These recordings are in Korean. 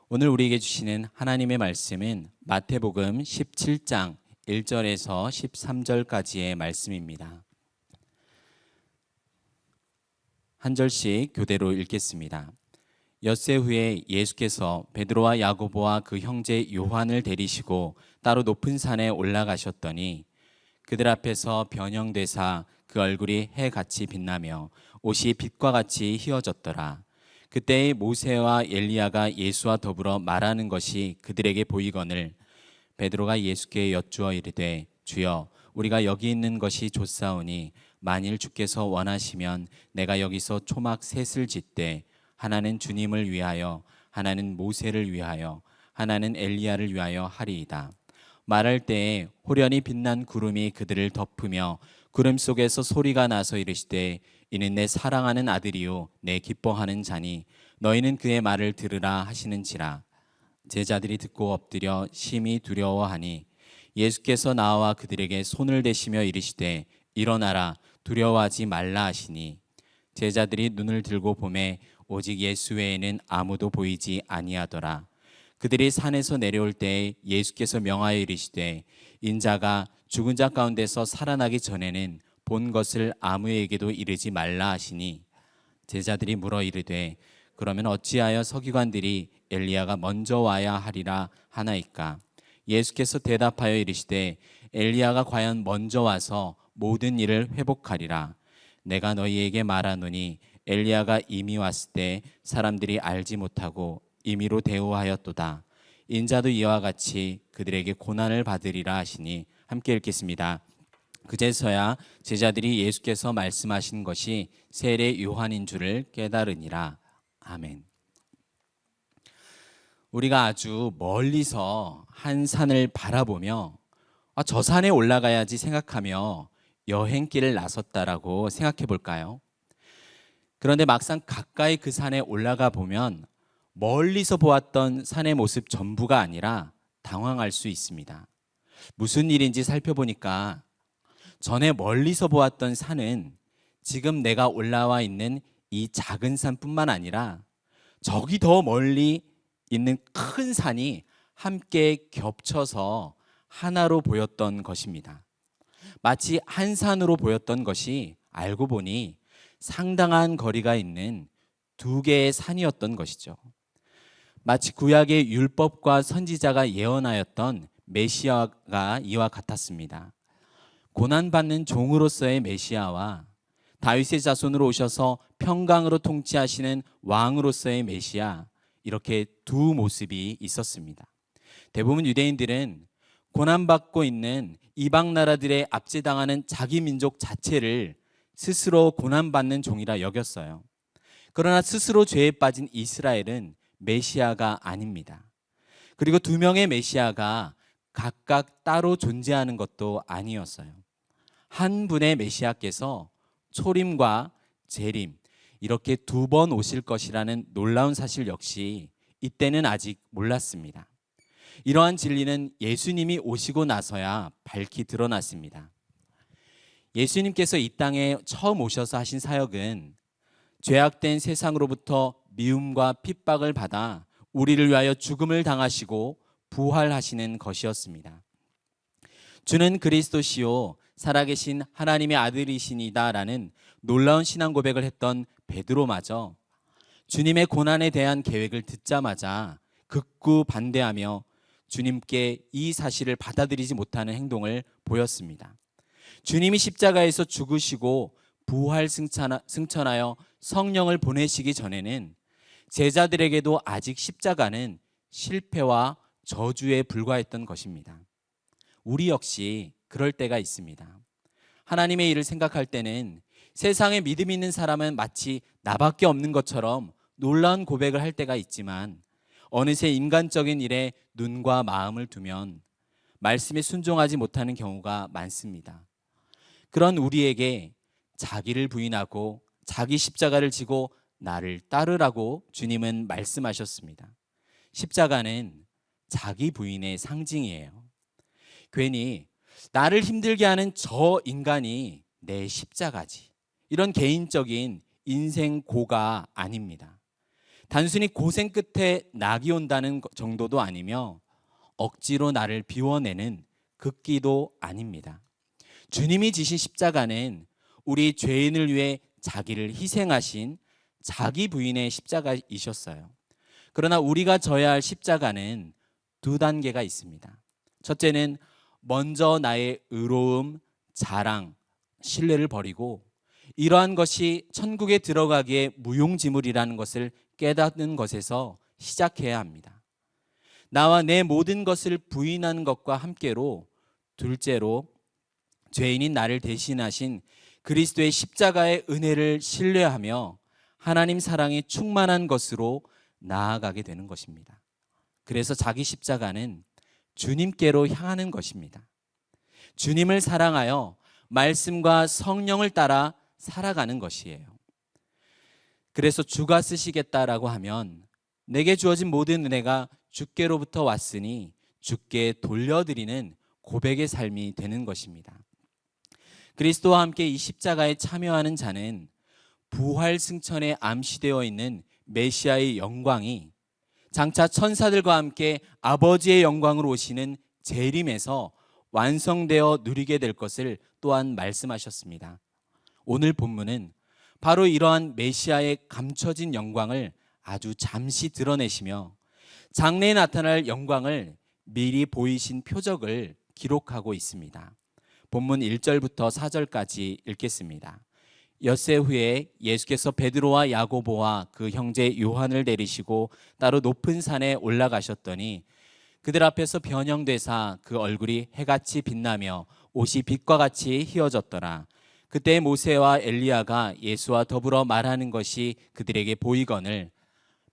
오늘 우리에게 주시는 하나님의 말씀은 마태복음 17장 1절에서 13절까지의 말씀입니다. 한 절씩 교대로 읽겠습니다. 엿새 후에 예수께서 베드로와 야고보와 그 형제 요한을 데리시고 따로 높은 산에 올라가셨더니 그들 앞에서 변형되사 그 얼굴이 해같이 빛나며 옷이 빛과 같이 휘어졌더라. 그때의 모세와 엘리야가 예수와 더불어 말하는 것이 그들에게 보이거늘 베드로가 예수께 여쭈어 이르되 주여 우리가 여기 있는 것이 좋사오니 만일 주께서 원하시면 내가 여기서 초막 셋을 짓되 하나는 주님을 위하여 하나는 모세를 위하여 하나는 엘리야를 위하여 하리이다. 말할 때에 호련히 빛난 구름이 그들을 덮으며 구름 속에서 소리가 나서 이르시되 이는 내 사랑하는 아들이요 내 기뻐하는 자니 너희는 그의 말을 들으라 하시는지라. 제자들이 듣고 엎드려 심히 두려워하니 예수께서 나와 그들에게 손을 대시며 이르시되 일어나라 두려워하지 말라 하시니 제자들이 눈을 들고 보매 오직 예수 외에는 아무도 보이지 아니하더라. 그들이 산에서 내려올 때에 예수께서 명하여 이르시되 인자가 죽은 자 가운데서 살아나기 전에는 본 것을 아무에게도 이르지 말라 하시니 제자들이 물어 이르되 그러면 어찌하여 서기관들이 엘리야가 먼저 와야 하리라 하나이까? 예수께서 대답하여 이르시되 엘리야가 과연 먼저 와서 모든 일을 회복하리라. 내가 너희에게 말하노니 엘리야가 이미 왔을 때 사람들이 알지 못하고 임의로 대우하였도다. 인자도 이와 같이 그들에게 고난을 받으리라 하시니 함께 읽겠습니다. 그제서야 제자들이 예수께서 말씀하신 것이 세례 요한인 줄을 깨달으니라. 아멘. 우리가 아주 멀리서 한 산을 바라보며 저 산에 올라가야지 생각하며 여행길을 나섰다라고 생각해 볼까요? 그런데 막상 가까이 그 산에 올라가 보면 멀리서 보았던 산의 모습 전부가 아니라 당황할 수 있습니다. 무슨 일인지 살펴보니까 전에 멀리서 보았던 산은 지금 내가 올라와 있는 이 작은 산뿐만 아니라 저기 더 멀리 있는 큰 산이 함께 겹쳐서 하나로 보였던 것입니다. 마치 한 산으로 보였던 것이 알고 보니 상당한 거리가 있는 두 개의 산이었던 것이죠. 마치 구약의 율법과 선지자가 예언하였던 메시아가 이와 같았습니다. 고난받는 종으로서의 메시아와 다윗의 자손으로 오셔서 평강으로 통치하시는 왕으로서의 메시아, 이렇게 두 모습이 있었습니다. 대부분 유대인들은 고난받고 있는 이방 나라들의 압제당하는 자기 민족 자체를 스스로 고난받는 종이라 여겼어요. 그러나 스스로 죄에 빠진 이스라엘은 메시아가 아닙니다. 그리고 두 명의 메시아가 각각 따로 존재하는 것도 아니었어요. 한 분의 메시아께서 초림과 재림, 이렇게 두 번 오실 것이라는 놀라운 사실 역시 이때는 아직 몰랐습니다. 이러한 진리는 예수님이 오시고 나서야 밝히 드러났습니다. 예수님께서 이 땅에 처음 오셔서 하신 사역은 죄악된 세상으로부터 미움과 핍박을 받아 우리를 위하여 죽음을 당하시고 부활하시는 것이었습니다. 주는 그리스도시요 살아계신 하나님의 아들이시니다라는 놀라운 신앙 고백을 했던 베드로마저 주님의 고난에 대한 계획을 듣자마자 극구 반대하며 주님께 이 사실을 받아들이지 못하는 행동을 보였습니다. 주님이 십자가에서 죽으시고 부활 승천하여 성령을 보내시기 전에는 제자들에게도 아직 십자가는 실패와 저주에 불과했던 것입니다. 우리 역시 그럴 때가 있습니다. 하나님의 일을 생각할 때는 세상에 믿음 있는 사람은 마치 나밖에 없는 것처럼 놀라운 고백을 할 때가 있지만 어느새 인간적인 일에 눈과 마음을 두면 말씀에 순종하지 못하는 경우가 많습니다. 그런 우리에게 자기를 부인하고 자기 십자가를 지고 나를 따르라고 주님은 말씀하셨습니다. 십자가는 자기 부인의 상징이에요. 괜히 나를 힘들게 하는 저 인간이 내 십자가지, 이런 개인적인 인생 고가 아닙니다. 단순히 고생 끝에 낙이 온다는 정도도 아니며 억지로 나를 비워내는 극기도 아닙니다. 주님이 지신 십자가는 우리 죄인을 위해 자기를 희생하신 자기 부인의 십자가이셨어요. 그러나 우리가 져야 할 십자가는 두 단계가 있습니다. 첫째는 먼저 나의 의로움, 자랑, 신뢰를 버리고 이러한 것이 천국에 들어가기에 무용지물이라는 것을 깨닫는 것에서 시작해야 합니다. 나와 내 모든 것을 부인하는 것과 함께로 둘째로 죄인인 나를 대신하신 그리스도의 십자가의 은혜를 신뢰하며 하나님 사랑이 충만한 것으로 나아가게 되는 것입니다. 그래서 자기 십자가는 주님께로 향하는 것입니다. 주님을 사랑하여 말씀과 성령을 따라 살아가는 것이에요. 그래서 주가 쓰시겠다라고 하면 내게 주어진 모든 은혜가 주께로부터 왔으니 주께 돌려드리는 고백의 삶이 되는 것입니다. 그리스도와 함께 이 십자가에 참여하는 자는 부활 승천에 암시되어 있는 메시아의 영광이 장차 천사들과 함께 아버지의 영광으로 오시는 재림에서 완성되어 누리게 될 것을 또한 말씀하셨습니다. 오늘 본문은 바로 이러한 메시아의 감춰진 영광을 아주 잠시 드러내시며 장래에 나타날 영광을 미리 보이신 표적을 기록하고 있습니다. 본문 1절부터 4절까지 읽겠습니다. 엿새 후에 예수께서 베드로와 야고보와 그 형제 요한을 내리시고 따로 높은 산에 올라가셨더니 그들 앞에서 변형되사 그 얼굴이 해같이 빛나며 옷이 빛과 같이 희어졌더라. 그때 모세와 엘리야가 예수와 더불어 말하는 것이 그들에게 보이거늘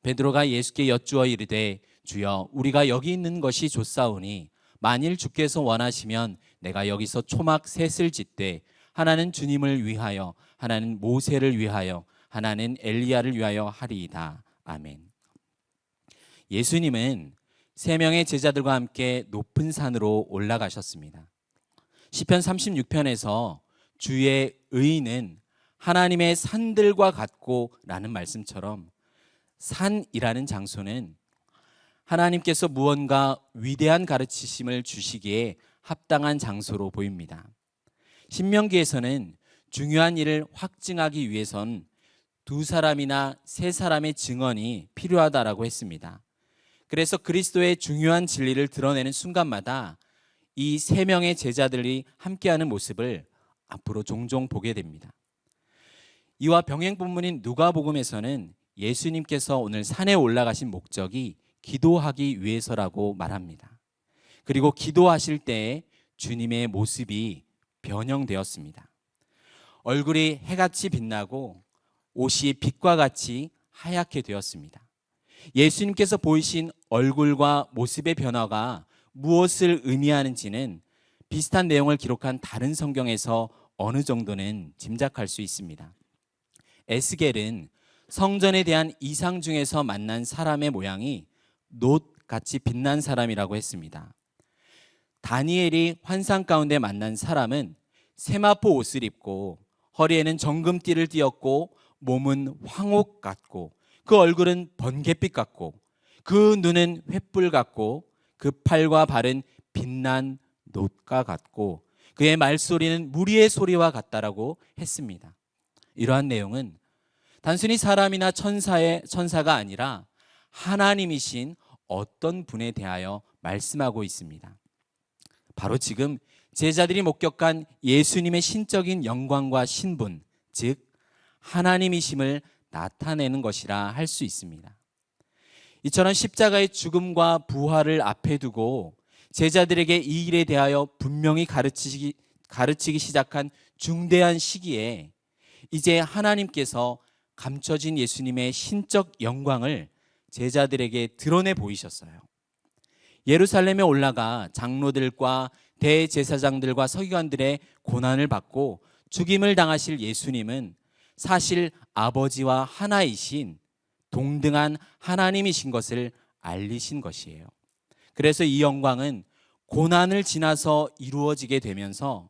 베드로가 예수께 여쭈어 이르되 주여 우리가 여기 있는 것이 좋사오니 만일 주께서 원하시면 내가 여기서 초막 셋을 짓되 하나는 주님을 위하여 하나는 모세를 위하여 하나는 엘리야를 위하여 하리이다. 아멘. 예수님은 세 명의 제자들과 함께 높은 산으로 올라가셨습니다. 시편 36편에서 주의 의인은 하나님의 산들과 같고 라는 말씀처럼 산이라는 장소는 하나님께서 무언가 위대한 가르치심을 주시기에 합당한 장소로 보입니다. 신명기에서는 중요한 일을 확증하기 위해선 두 사람이나 세 사람의 증언이 필요하다라고 했습니다. 그래서 그리스도의 중요한 진리를 드러내는 순간마다 이 세 명의 제자들이 함께하는 모습을 앞으로 종종 보게 됩니다. 이와 병행 본문인 누가복음에서는 예수님께서 오늘 산에 올라가신 목적이 기도하기 위해서라고 말합니다. 그리고 기도하실 때 주님의 모습이 변형되었습니다. 얼굴이 해같이 빛나고 옷이 빛과 같이 하얗게 되었습니다. 예수님께서 보이신 얼굴과 모습의 변화가 무엇을 의미하는지는 비슷한 내용을 기록한 다른 성경에서 어느 정도는 짐작할 수 있습니다. 에스겔은 성전에 대한 이상 중에서 만난 사람의 모양이 놋같이 빛난 사람이라고 했습니다. 다니엘이 환상 가운데 만난 사람은 세마포 옷을 입고 허리에는 정금띠를 띠었고 몸은 황옥 같고 그 얼굴은 번갯빛 같고 그 눈은 횃불 같고 그 팔과 발은 빛난 놋과 같고 그의 말소리는 무리의 소리와 같다라고 했습니다. 이러한 내용은 단순히 사람이나 천사가 아니라 하나님이신 어떤 분에 대하여 말씀하고 있습니다. 바로 지금 제자들이 목격한 예수님의 신적인 영광과 신분, 즉 하나님이심을 나타내는 것이라 할 수 있습니다. 이처럼 십자가의 죽음과 부활을 앞에 두고 제자들에게 이 일에 대하여 분명히 가르치기 시작한 중대한 시기에 이제 하나님께서 감춰진 예수님의 신적 영광을 제자들에게 드러내 보이셨어요. 예루살렘에 올라가 장로들과 대제사장들과 서기관들의 고난을 받고 죽임을 당하실 예수님은 사실 아버지와 하나이신 동등한 하나님이신 것을 알리신 것이에요. 그래서 이 영광은 고난을 지나서 이루어지게 되면서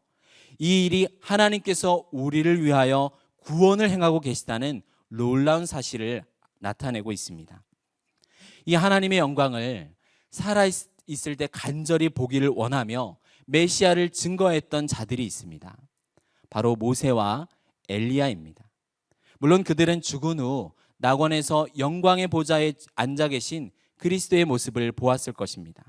이 일이 하나님께서 우리를 위하여 구원을 행하고 계시다는 놀라운 사실을 나타내고 있습니다. 이 하나님의 영광을 살아있을 때 간절히 보기를 원하며 메시아를 증거했던 자들이 있습니다. 바로 모세와 엘리야입니다. 물론 그들은 죽은 후 낙원에서 영광의 보좌에 앉아 계신 그리스도의 모습을 보았을 것입니다.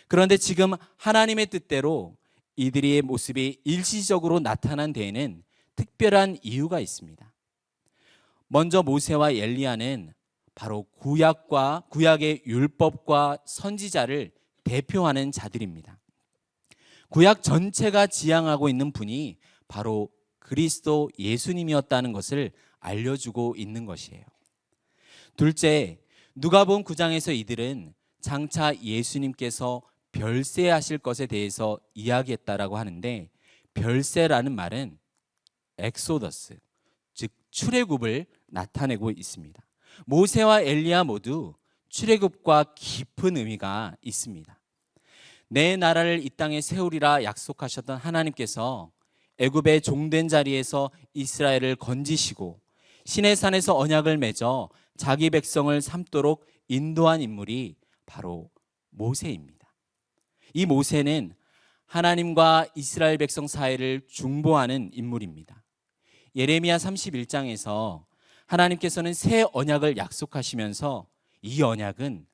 그런데 지금 하나님의 뜻대로 이들의 모습이 일시적으로 나타난 데에는 특별한 이유가 있습니다. 먼저 모세와 엘리야는 바로 구약의 율법과 선지자를 대표하는 자들입니다. 구약 전체가 지향하고 있는 분이 바로 그리스도 예수님이었다는 것을 알려주고 있는 것이에요. 둘째, 누가복음 9장에서 이들은 장차 예수님께서 별세하실 것에 대해서 이야기했다라고 하는데, 별세라는 말은 엑소더스, 즉 출애굽을 나타내고 있습니다. 모세와 엘리야 모두 출애굽과 깊은 의미가 있습니다. 내 나라를 이 땅에 세우리라 약속하셨던 하나님께서 애굽의 종된 자리에서 이스라엘을 건지시고 시내산에서 언약을 맺어 자기 백성을 삼도록 인도한 인물이 바로 모세입니다. 이 모세는 하나님과 이스라엘 백성 사이를 중보하는 인물입니다. 예레미야 31장에서 하나님께서는 새 언약을 약속하시면서 이 언약은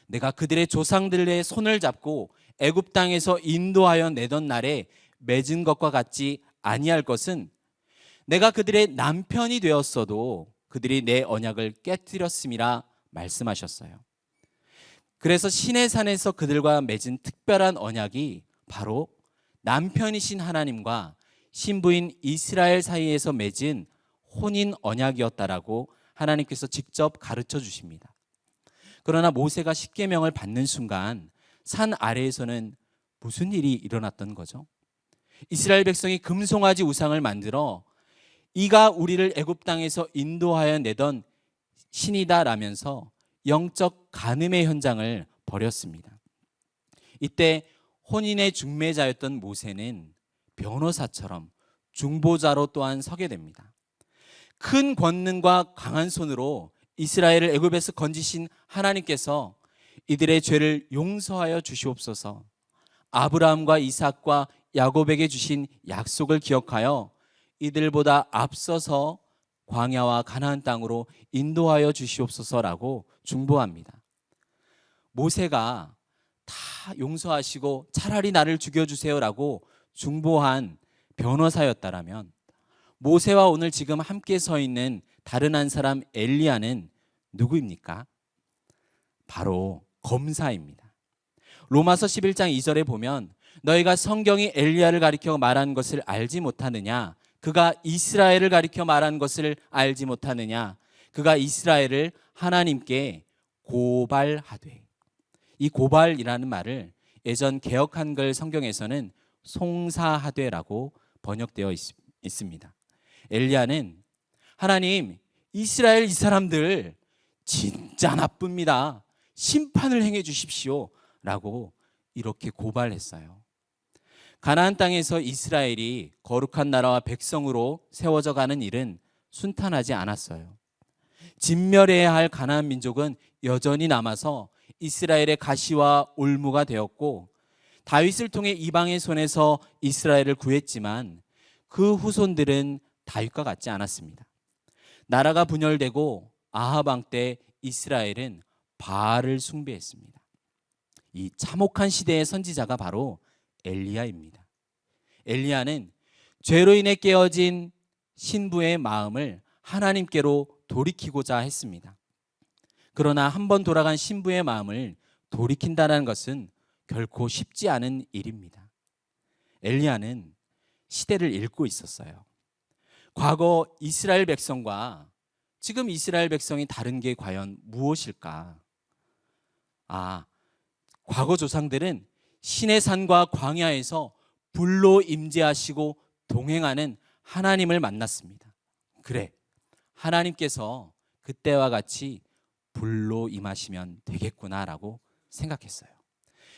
내가 그들의 조상들의 손을 잡고 애굽 땅에서 인도하여 내던 날에 맺은 것과 같지 아니할 것은 내가 그들의 남편이 되었어도 그들이 내 언약을 깨뜨렸음이라 말씀하셨어요. 그래서 시내산에서 그들과 맺은 특별한 언약이 바로 남편이신 하나님과 신부인 이스라엘 사이에서 맺은 혼인 언약이었다라고 하나님께서 직접 가르쳐 주십니다. 그러나 모세가 십계명을 받는 순간 산 아래에서는 무슨 일이 일어났던 거죠? 이스라엘 백성이 금송아지 우상을 만들어 이가 우리를 애굽 땅에서 인도하여 내던 신이다라면서 영적 간음의 현장을 벌였습니다. 이때 혼인의 중매자였던 모세는 변호사처럼 중보자로 또한 서게 됩니다. 큰 권능과 강한 손으로 이스라엘을 애굽에서 건지신 하나님께서 이들의 죄를 용서하여 주시옵소서, 아브라함과 이삭과 야곱에게 주신 약속을 기억하여 이들보다 앞서서 광야와 가나안 땅으로 인도하여 주시옵소서라고 중보합니다. 모세가 다 용서하시고 차라리 나를 죽여주세요라고 중보한 변호사였다라면 모세와 오늘 지금 함께 서 있는 다른 한 사람 엘리야는 누구입니까? 바로 검사입니다. 로마서 11장 2절에 보면 너희가 성경이 엘리야를 가리켜 말한 것을 알지 못하느냐, 그가 이스라엘을 가리켜 말한 것을 알지 못하느냐, 그가 이스라엘을 하나님께 고발하되. 이 고발이라는 말을 예전 개역 한글 성경에서는 송사하되라고 번역되어 있습니다. 엘리야는 하나님, 이스라엘 이 사람들 진짜 나쁩니다, 심판을 행해 주십시오 라고 이렇게 고발했어야 가나안 땅에서 이스라엘이 거룩한 나라와 백성으로 세워져 가는 일은 순탄하지 않았어요. 진멸해야 할 가나안 민족은 여전히 남아서 이스라엘의 가시와 올무가 되었고, 다윗을 통해 이방의 손에서 이스라엘을 구했지만 그 후손들은 다윗과 같지 않았습니다. 나라가 분열되고 아합 왕 때 이스라엘은 바알을 숭배했습니다. 이 참혹한 시대의 선지자가 바로 엘리야입니다. 엘리야는 죄로 인해 깨어진 신부의 마음을 하나님께로 돌이키고자 했습니다. 그러나 한번 돌아간 신부의 마음을 돌이킨다는 것은 결코 쉽지 않은 일입니다. 엘리야는 시대를 읽고 있었어요. 과거 이스라엘 백성과 지금 이스라엘 백성이 다른 게 과연 무엇일까? 과거 조상들은 시내산과 광야에서 불로 임재하시고 동행하는 하나님을 만났습니다. 그래, 하나님께서 그때와 같이 불로 임하시면 되겠구나라고 생각했어요.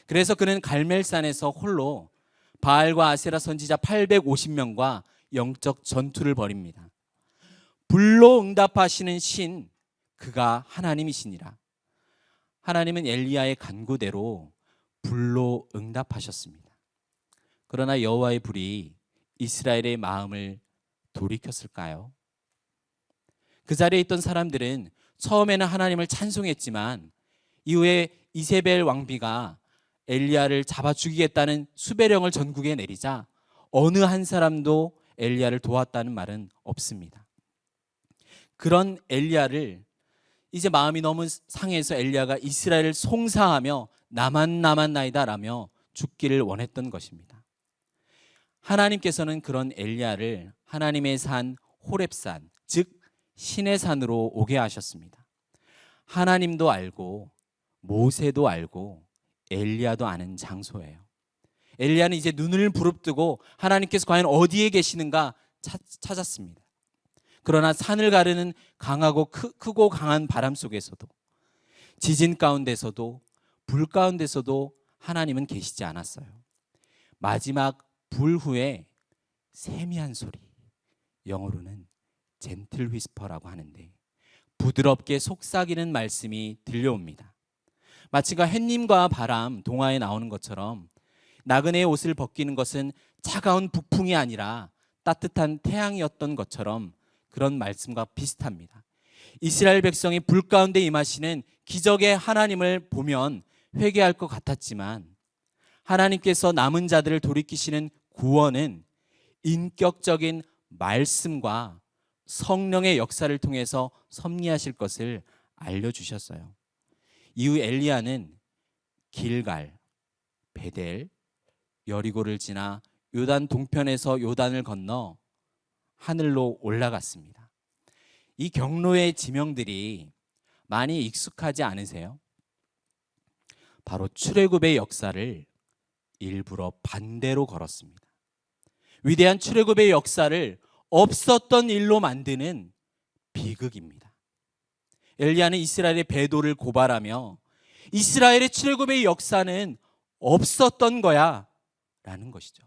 그래서 그는 갈멜산에서 홀로 바알과 아세라 선지자 850명과 영적 전투를 벌입니다. 불로 응답하시는 신, 그가 하나님이시니라. 하나님은 엘리야의 간구대로 불로 응답하셨습니다. 그러나 여호와의 불이 이스라엘의 마음을 돌이켰을까요? 그 자리에 있던 사람들은 처음에는 하나님을 찬송했지만 이후에 이세벨 왕비가 엘리야를 잡아 죽이겠다는 수배령을 전국에 내리자 어느 한 사람도 엘리야를 도왔다는 말은 없습니다. 그런 엘리야를 이제 마음이 너무 상해서 엘리야가 이스라엘을 송사하며 나만 남았나이다 라며 죽기를 원했던 것입니다. 하나님께서는 그런 엘리야를 하나님의 산 호렙산, 즉 신의 산으로 오게 하셨습니다. 하나님도 알고 모세도 알고 엘리야도 아는 장소예요. 엘리야는 이제 눈을 부릅뜨고 하나님께서 과연 어디에 계시는가 찾았습니다. 그러나 산을 가르는 강하고 크고 강한 바람 속에서도, 지진 가운데서도, 불 가운데서도 하나님은 계시지 않았어요. 마지막 불 후에 세미한 소리, 영어로는 젠틀 휘스퍼라고 하는데 부드럽게 속삭이는 말씀이 들려옵니다. 마치가 햇님과 바람 동화에 나오는 것처럼 나그네의 옷을 벗기는 것은 차가운 북풍이 아니라 따뜻한 태양이었던 것처럼 그런 말씀과 비슷합니다. 이스라엘 백성이 불 가운데 임하시는 기적의 하나님을 보면 회개할 것 같았지만 하나님께서 남은 자들을 돌이키시는 구원은 인격적인 말씀과 성령의 역사를 통해서 섭리하실 것을 알려주셨어요. 이후 엘리야는 길갈, 베델, 여리고를 지나 요단 동편에서 요단을 건너 하늘로 올라갔습니다. 이 경로의 지명들이 많이 익숙하지 않으세요? 바로 출애굽의 역사를 일부러 반대로 걸었습니다. 위대한 출애굽의 역사를 없었던 일로 만드는 비극입니다. 엘리야는 이스라엘의 배도를 고발하며 이스라엘의 출애굽의 역사는 없었던 거야 라는 것이죠.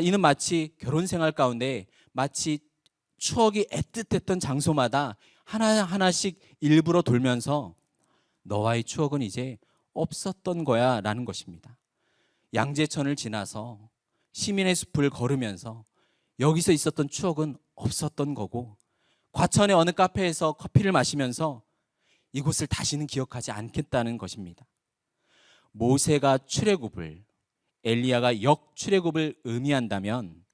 이는 마치 결혼 생활 가운데 마치 추억이 애틋했던 장소마다 하나하나씩 일부러 돌면서 너와의 추억은 이제 없었던 거야 라는 것입니다. 양재천을 지나서 시민의 숲을 걸으면서 여기서 있었던 추억은 없었던 거고, 과천의 어느 카페에서 커피를 마시면서 이곳을 다시는 기억하지 않겠다는 것입니다. 모세가 출애굽을, 엘리야가 역출애굽을 의미한다면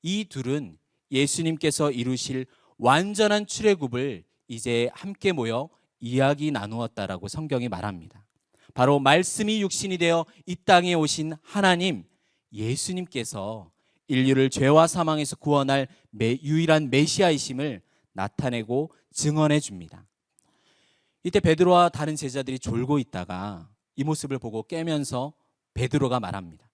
이 둘은 예수님께서 이루실 완전한 출애굽을 이제 함께 모여 이야기 나누었다라고 성경이 말합니다. 바로 말씀이 육신이 되어 이 땅에 오신 하나님 예수님께서 인류를 죄와 사망에서 구원할 유일한 메시아이심을 나타내고 증언해 줍니다. 이때 베드로와 다른 제자들이 졸고 있다가 이 모습을 보고 깨면서 베드로가 말합니다.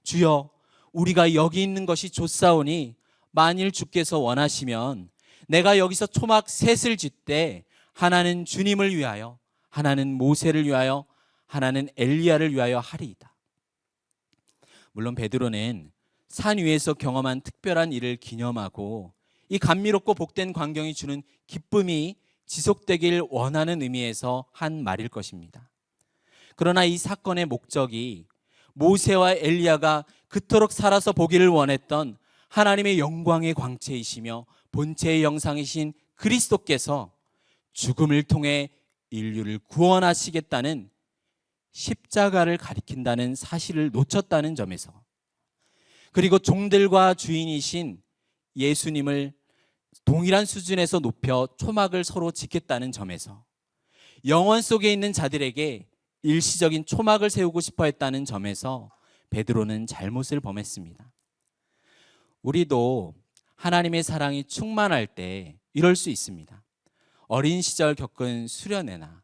주여, 우리가 여기 있는 것이 좋사오니 만일 주께서 원하시면 내가 여기서 초막 셋을 쥐때 하나는 주님을 위하여, 하나는 모세를 위하여, 하나는 엘리야를 위하여 하리이다. 물론 베드로는 산 위에서 경험한 특별한 일을 기념하고 이 감미롭고 복된 광경이 주는 기쁨이 지속되길 원하는 의미에서 한 말일 것입니다. 그러나 이 사건의 목적이 모세와 엘리야가 그토록 살아서 보기를 원했던 하나님의 영광의 광채이시며 본체의 영상이신 그리스도께서 죽음을 통해 인류를 구원하시겠다는 십자가를 가리킨다는 사실을 놓쳤다는 점에서, 그리고 종들과 주인이신 예수님을 동일한 수준에서 높여 초막을 서로 짓겠다는 점에서, 영원 속에 있는 자들에게 일시적인 초막을 세우고 싶어 했다는 점에서 베드로는 잘못을 범했습니다. 우리도 하나님의 사랑이 충만할 때 이럴 수 있습니다. 어린 시절 겪은 수련회나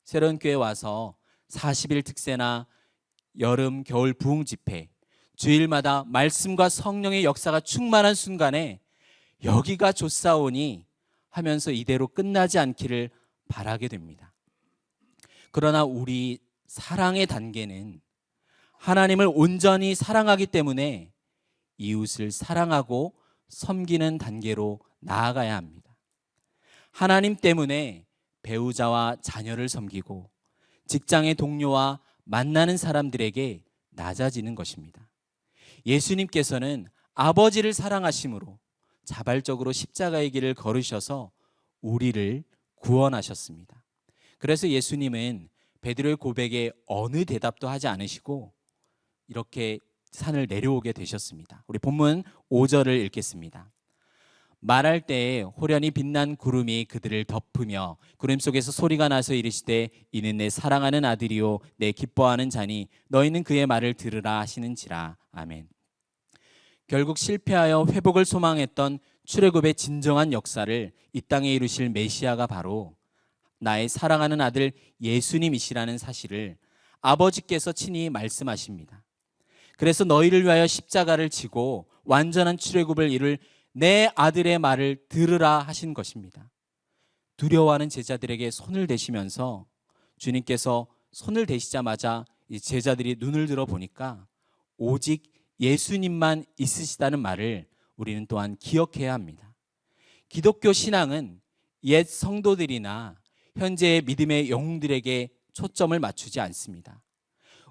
새로운 교회 와서 40일 특세나 여름, 겨울 부흥 집회, 주일마다 말씀과 성령의 역사가 충만한 순간에 여기가 좋사오니 하면서 이대로 끝나지 않기를 바라게 됩니다. 그러나 우리 사랑의 단계는 하나님을 온전히 사랑하기 때문에 이웃을 사랑하고 섬기는 단계로 나아가야 합니다. 하나님 때문에 배우자와 자녀를 섬기고 직장의 동료와 만나는 사람들에게 낮아지는 것입니다. 예수님께서는 아버지를 사랑하심으로 자발적으로 십자가의 길을 걸으셔서 우리를 구원하셨습니다. 그래서 예수님은 베드로의 고백에 어느 대답도 하지 않으시고 이렇게 산을 내려오게 되셨습니다. 우리 본문 5절을 읽겠습니다. 말할 때에 호련히 빛난 구름이 그들을 덮으며 구름 속에서 소리가 나서 이르시되 이는 내 사랑하는 아들이요 내 기뻐하는 자니 너희는 그의 말을 들으라 하시는지라. 아멘. 결국 실패하여 회복을 소망했던 출애굽의 진정한 역사를 이 땅에 이루실 메시아가 바로 나의 사랑하는 아들 예수님이시라는 사실을 아버지께서 친히 말씀하십니다. 그래서 너희를 위하여 십자가를 지고 완전한 출애굽을 이룰 내 아들의 말을 들으라 하신 것입니다. 두려워하는 제자들에게 손을 대시면서 주님께서 손을 대시자마자 이 제자들이 눈을 들어 보니까 오직 예수님만 있으시다는 말을 우리는 또한 기억해야 합니다. 기독교 신앙은 옛 성도들이나 현재의 믿음의 영웅들에게 초점을 맞추지 않습니다.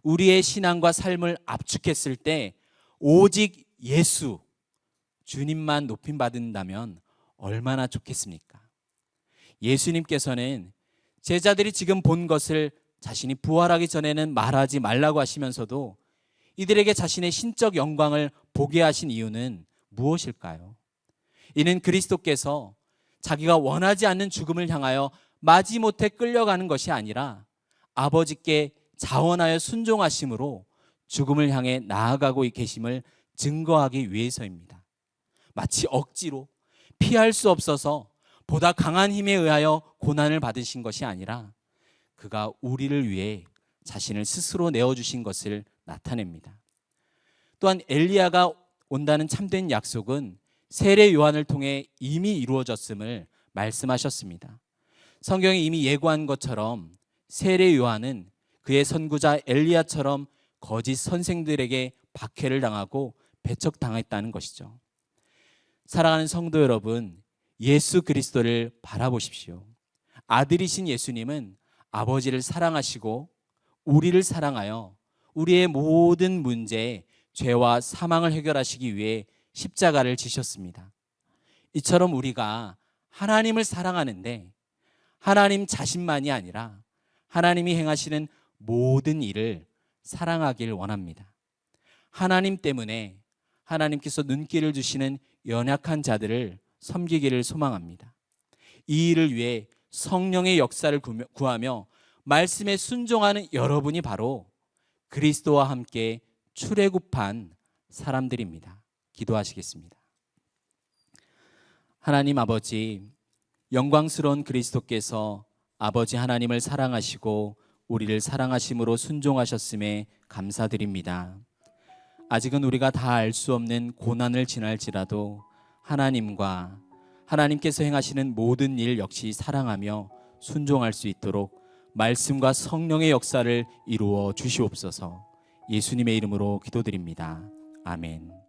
우리의 신앙과 삶을 압축했을 때 오직 예수, 주님만 높임받는다면 얼마나 좋겠습니까? 예수님께서는 제자들이 지금 본 것을 자신이 부활하기 전에는 말하지 말라고 하시면서도 이들에게 자신의 신적 영광을 보게 하신 이유는 무엇일까요? 이는 그리스도께서 자기가 원하지 않는 죽음을 향하여 마지못해 끌려가는 것이 아니라 아버지께 자원하여 순종하심으로 죽음을 향해 나아가고 계심을 증거하기 위해서입니다. 마치 억지로 피할 수 없어서 보다 강한 힘에 의하여 고난을 받으신 것이 아니라 그가 우리를 위해 자신을 스스로 내어주신 것을 나타냅니다. 또한 엘리야가 온다는 참된 약속은 세례 요한을 통해 이미 이루어졌음을 말씀하셨습니다. 성경에 이미 예고한 것처럼 세례 요한은 그의 선구자 엘리야처럼 거짓 선생들에게 박해를 당하고 배척당했다는 것이죠. 사랑하는 성도 여러분, 예수 그리스도를 바라보십시오. 아들이신 예수님은 아버지를 사랑하시고 우리를 사랑하여 우리의 모든 문제, 죄와 사망을 해결하시기 위해 십자가를 지셨습니다. 이처럼 우리가 하나님을 사랑하는데 하나님 자신만이 아니라 하나님이 행하시는 모든 일을 사랑하길 원합니다. 하나님 때문에 하나님께서 눈길을 주시는 연약한 자들을 섬기기를 소망합니다. 이 일을 위해 성령의 역사를 구하며 말씀에 순종하는 여러분이 바로 그리스도와 함께 출애굽한 사람들입니다. 기도하시겠습니다. 하나님 아버지, 영광스러운 그리스도께서 아버지 하나님을 사랑하시고 우리를 사랑하심으로 순종하셨음에 감사드립니다. 아직은 우리가 다 알 수 없는 고난을 지날지라도 하나님과 하나님께서 행하시는 모든 일 역시 사랑하며 순종할 수 있도록 말씀과 성령의 역사를 이루어 주시옵소서. 예수님의 이름으로 기도드립니다. 아멘.